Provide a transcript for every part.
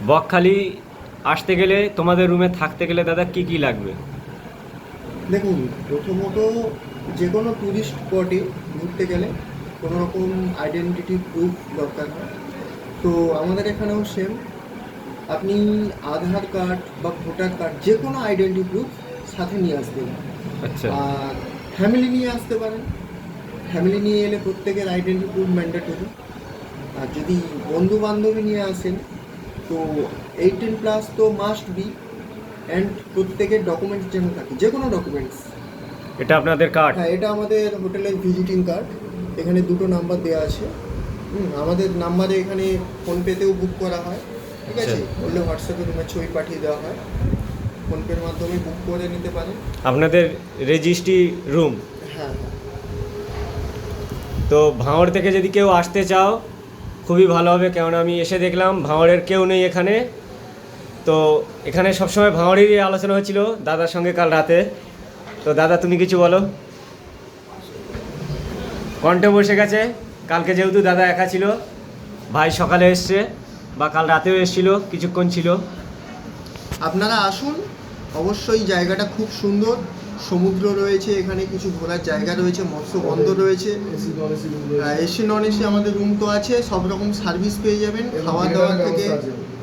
বকখালি আসতে গেলে তোমাদের রুমে থাকতে গেলে দাদা কি কি লাগবে? দেখুন, প্রথমত যে কোনো ট্যুরিস্ট স্পটে ঘুরতে গেলে কোনো রকম আইডেন্টিটি প্রুফ দরকার হয়। তো আমাদের এখানেও সেম, আপনি আধার কার্ড বা ভোটার কার্ড যে কোনো আইডেন্টি প্রুফ সাথে নিয়ে আসবেন। আচ্ছা। আর ফ্যামিলি নিয়ে আসতে পারেন। ফ্যামিলি নিয়ে এলে প্রত্যেকের আইডেন্টি প্রুফ ম্যান্ডেটরি। আর যদি বন্ধু বান্ধবী নিয়ে আসেন তো 18+ তো মাস্ট বি। অ্যান্ড প্রত্যেকের ডকুমেন্টস যেন থাকে, যে কোনো ডকুমেন্টস। এটা আপনাদের কার্ড? হ্যাঁ, এটা আমাদের হোটেলের ভিজিটিং কার্ড। এখানে দুটো নাম্বার দেওয়া আছে। আমাদের নাম্বারে এখানে ফোনপেতেও বুক করা হয়, ঠিক আছে? বললে হোয়াটসঅ্যাপে রুমের ছবি পাঠিয়ে দেওয়া হয়, ফোনপের মাধ্যমে বুক করে নিতে পারেন। আপনাদের রেজিস্ট্রি রুম? হ্যাঁ, হ্যাঁ। তো ভাঁড় থেকে যদি কেউ আসতে চাও খুবই ভালো হবে, কেননা আমি এসে দেখলাম ভাঁড়ের কেউ নেই এখানে। তো এখানে সবসময় ভাঁড়েরই আলোচনা হচ্ছিল দাদার সঙ্গে কাল রাতে। তো দাদা তুমি কিছু বলো। কণ্ঠে বসে গেছে, কালকে যেহেতু দাদা একা ছিল, ভাই সকালে এসছে বা কাল রাতেও এসেছিল, কিছুক্ষণ ছিল। আপনারা আসুন, অবশ্যই জায়গাটা খুব সুন্দর। সমুদ্র রয়েছে, এখানে কিছু ঘোরার জায়গা রয়েছে, মৎস্য বন্দর রয়েছে, এসি নন এসি আমাদের রুম তো আছে, সব রকম সার্ভিস পেয়ে যাবেন। খাওয়া দাওয়া থেকে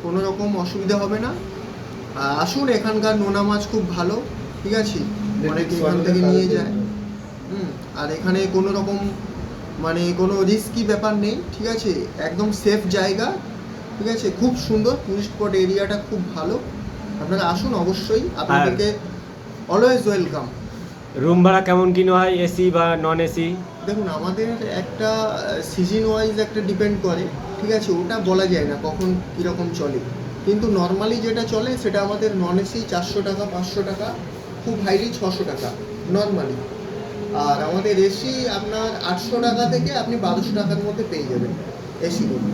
কোনো রকম অসুবিধা হবে না। আসুন, এখানকার নোনা মাছ খুব ভালো, ঠিক আছে? অনেকে এখান থেকে নিয়ে যায়। আর এখানে কোনো রকম মানে কোনো রিস্কি ব্যাপার নেই, ঠিক আছে? একদম সেফ জায়গা, ঠিক আছে? খুব সুন্দর টুরিস্ট স্পট, এরিয়াটা খুব ভালো। আপনারা আসুন, অবশ্যই আপনাদেরকে অলওয়েজ ওয়েলকাম। রুম ভাড়া কেমন কিনো হয়, এসি বা নন এসি? দেখুন, আমাদের একটা সিজন ওয়াইজ একটা ডিপেন্ড করে, ঠিক আছে? ওটা বলা যায় না কখন কীরকম চলে, কিন্তু নর্মালি যেটা চলে সেটা আমাদের নন এসি 400 টাকা, 500 টাকা, খুব হাইলি 600 টাকা নর্মালি। আর আমাদের এসি আপনার 800 টাকা থেকে আপনি 1200 টাকার মধ্যে পেয়ে যাবেন এসি রুম।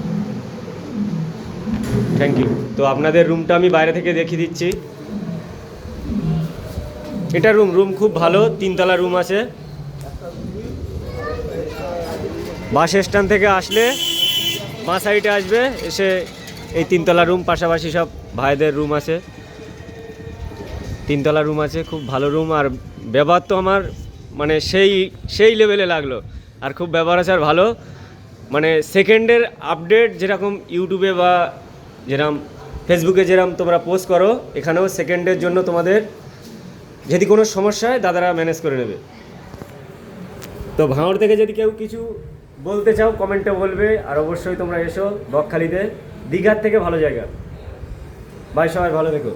Thank you. তো আপনাদের রুমটা আমি বাইরে থেকে দেখিয়ে দিচ্ছি। এটা রুম খুব ভালো, 3তলা রুম আছে। বাস স্ট্যান্ড থেকে আসলে বাঁ সাইডে আসবে, এসে এই 3তলা রুম, পাশাপাশি সব ভাইদের রুম আছে। 3তলা রুম আছে, খুব ভালো রুম। আর ব্যবহার তো আমার মানে সেই লেভেলে লাগলো। আর খুব ব্যবহার আছে আর ভালো, মানে সেকেন্ডের আপডেট যেরকম ইউটিউবে বা যেরকম ফেসবুকে যেরকম তোমরা পোস্ট করো, এখানেও সেকেন্ডের জন্য তোমাদের যদি কোনো সমস্যা হয় দাদারা ম্যানেজ করে নেবে। তো ভাঁড় থেকে যদি কেউ কিছু বলতে চাও কমেন্টে বলবে। আর অবশ্যই তোমরা এসো বকখালিতে, দীঘার থেকে ভালো জায়গা। ভাই সবাই ভালো থেকো।